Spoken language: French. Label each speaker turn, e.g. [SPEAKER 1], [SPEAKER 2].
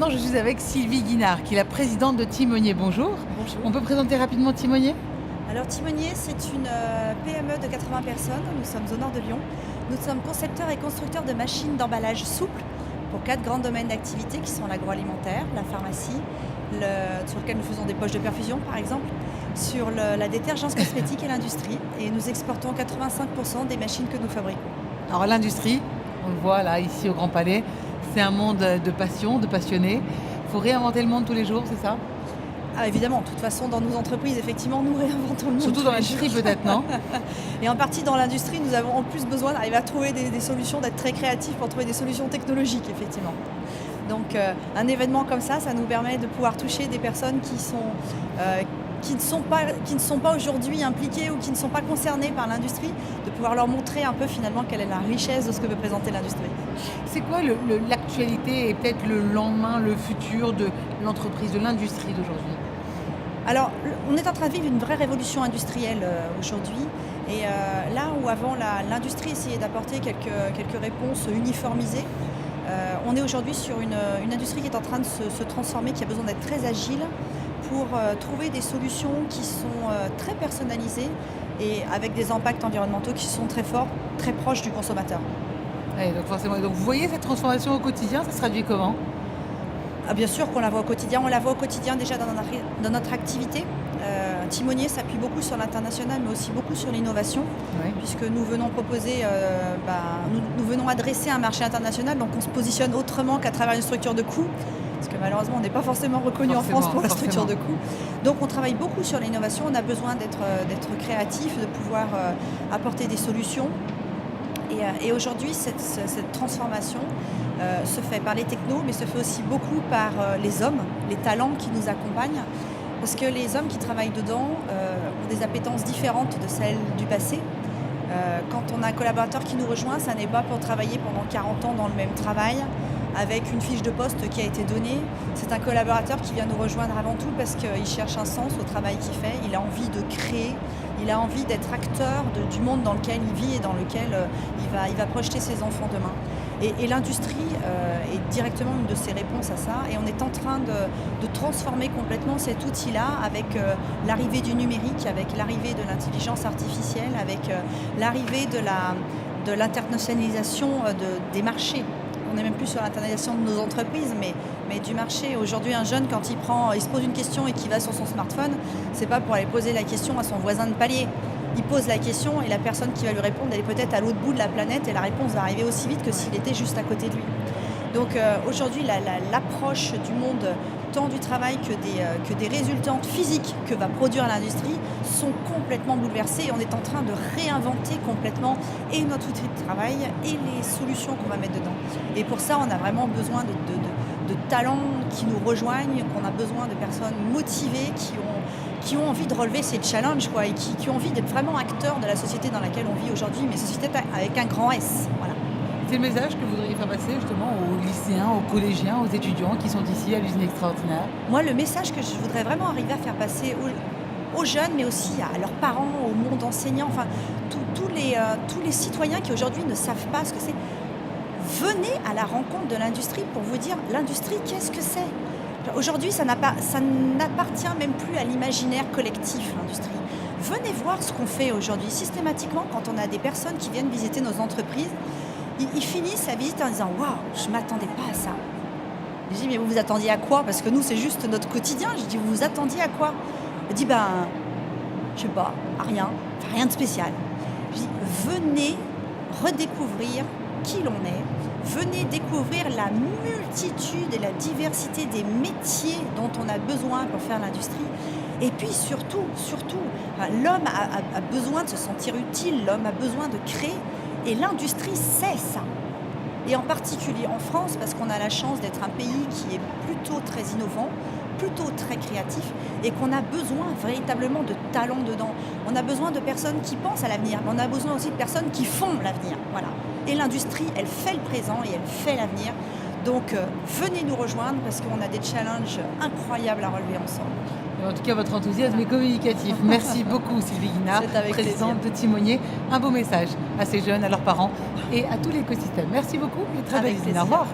[SPEAKER 1] maintenant, je suis avec Sylvie Guinard, qui est la présidente de Timonier. Bonjour.
[SPEAKER 2] Bonjour.
[SPEAKER 1] On peut présenter rapidement Timonier?
[SPEAKER 2] Alors Timonier, c'est une PME de 80 personnes. Nous sommes au nord de Lyon. Nous sommes concepteurs et constructeurs de machines d'emballage souple pour 4 grands domaines d'activité qui sont l'agroalimentaire, la pharmacie, sur lequel nous faisons des poches de perfusion par exemple, sur la détergence cosmétique et l'industrie. Et nous exportons 85% des machines que nous fabriquons.
[SPEAKER 1] Alors l'industrie, on le voit là, ici au Grand Palais, c'est un monde de passion, de passionnés. Il faut réinventer le monde tous les jours, c'est ça?
[SPEAKER 2] Ah, évidemment, de toute façon, dans nos entreprises, effectivement, nous réinventons le monde.
[SPEAKER 1] Surtout
[SPEAKER 2] tous
[SPEAKER 1] dans
[SPEAKER 2] les
[SPEAKER 1] l'industrie
[SPEAKER 2] jours.
[SPEAKER 1] peut-être, non?
[SPEAKER 2] Et en partie dans l'industrie, nous avons en plus besoin d'arriver à trouver des solutions, d'être très créatifs pour trouver des solutions technologiques, effectivement. Donc un événement comme ça nous permet de pouvoir toucher des personnes qui ne sont pas aujourd'hui impliquées ou qui ne sont pas concernées par l'industrie, de pouvoir leur montrer un peu finalement quelle est la richesse de ce que peut présenter l'industrie.
[SPEAKER 1] C'est quoi l'actualité et peut-être le lendemain, le futur de l'entreprise, de l'industrie d'aujourd'hui?
[SPEAKER 2] Alors, on est en train de vivre une vraie révolution industrielle aujourd'hui. Et là où avant l'industrie essayait d'apporter quelques réponses uniformisées, on est aujourd'hui sur une industrie qui est en train de se transformer, qui a besoin d'être très agile pour trouver des solutions qui sont très personnalisées et avec des impacts environnementaux qui sont très forts, très proches du consommateur.
[SPEAKER 1] Ouais, donc forcément, donc vous voyez cette transformation au quotidien, ça se traduit comment?
[SPEAKER 2] Ah, bien sûr qu'on la voit au quotidien. On la voit au quotidien déjà dans notre activité. Timonier s'appuie beaucoup sur l'international, mais aussi beaucoup sur l'innovation,
[SPEAKER 1] Oui.
[SPEAKER 2] puisque nous venons proposer, nous venons adresser un marché international, donc on se positionne autrement qu'à travers une structure de coût, parce que malheureusement on n'est pas forcément reconnu en France pour la structure de coût. Donc on travaille beaucoup sur l'innovation, on a besoin d'être créatif, de pouvoir apporter des solutions. Et aujourd'hui, cette transformation se fait par les technos, mais se fait aussi beaucoup par les hommes, les talents qui nous accompagnent. Parce que les hommes qui travaillent dedans ont des appétences différentes de celles du passé. Quand on a un collaborateur qui nous rejoint, ça n'est pas pour travailler pendant 40 ans dans le même travail, avec une fiche de poste qui a été donnée. C'est un collaborateur qui vient nous rejoindre avant tout parce qu'il cherche un sens au travail qu'il fait, il a envie de créer, il a envie d'être acteur du monde dans lequel il vit et dans lequel il va projeter ses enfants demain. Et l'industrie est directement une de ces réponses à ça. Et on est en train de transformer complètement cet outil-là avec l'arrivée du numérique, avec l'arrivée de l'intelligence artificielle, avec l'arrivée de l'internationalisation des marchés. On n'est même plus sur l'internalisation de nos entreprises, mais du marché. Aujourd'hui, un jeune, quand il se pose une question et qu'il va sur son smartphone, c'est pas pour aller poser la question à son voisin de palier. Il pose la question et la personne qui va lui répondre, elle est peut-être à l'autre bout de la planète et la réponse va arriver aussi vite que s'il était juste à côté de lui. Donc aujourd'hui, l'approche du monde, tant du travail que des résultantes physiques que va produire l'industrie, sont complètement bouleversées et on est en train de réinventer complètement et notre outil de travail et les solutions qu'on va mettre dedans. Et pour ça, on a vraiment besoin de talents qui nous rejoignent, qu'on a besoin de personnes motivées qui ont envie de relever ces challenges, quoi, et qui ont envie d'être vraiment acteurs de la société dans laquelle on vit aujourd'hui, mais société avec un grand S. Voilà.
[SPEAKER 1] C'est le message que vous voudriez faire passer justement aux lycéens, aux collégiens, aux étudiants qui sont ici à l'usine extraordinaire?
[SPEAKER 2] Moi, le message que je voudrais vraiment arriver à faire passer aux jeunes, mais aussi à leurs parents, au monde enseignant, enfin tous les citoyens qui aujourd'hui ne savent pas ce que c'est, venez à la rencontre de l'industrie pour vous dire l'industrie, qu'est-ce que c'est? Aujourd'hui, ça n'appartient même plus à l'imaginaire collectif, l'industrie. Venez voir ce qu'on fait aujourd'hui. Systématiquement, quand on a des personnes qui viennent visiter nos entreprises, ils finissent la visite en disant « Waouh, je ne m'attendais pas à ça ». Je dis « Mais vous vous attendiez à quoi ?» Parce que nous, c'est juste notre quotidien. Je dis « Vous vous attendiez à quoi ?» Elle dit « Je sais pas, à rien, enfin, rien de spécial ». Je dis « Venez redécouvrir qui l'on est. Venez découvrir la multitude et la diversité des métiers dont on a besoin pour faire l'industrie. Et puis surtout, l'homme a besoin de se sentir utile, l'homme a besoin de créer. Et l'industrie, c'est ça. Et en particulier en France, parce qu'on a la chance d'être un pays qui est plutôt très innovant, plutôt très créatif, et qu'on a besoin véritablement de talents dedans. On a besoin de personnes qui pensent à l'avenir, mais on a besoin aussi de personnes qui font l'avenir. Voilà. Et l'industrie, elle fait le présent et elle fait l'avenir. Donc venez nous rejoindre parce qu'on a des challenges incroyables à relever ensemble.
[SPEAKER 1] En tout cas, votre enthousiasme est communicatif. Merci beaucoup, Sylvie Guinard,
[SPEAKER 2] C'est avec
[SPEAKER 1] présidente
[SPEAKER 2] plaisir.
[SPEAKER 1] de Timonier. Un beau message à ces jeunes, à leurs parents et à tout l'écosystème. Merci beaucoup et très belle
[SPEAKER 2] Avec
[SPEAKER 1] visite. Au
[SPEAKER 2] plaisir.
[SPEAKER 1] revoir.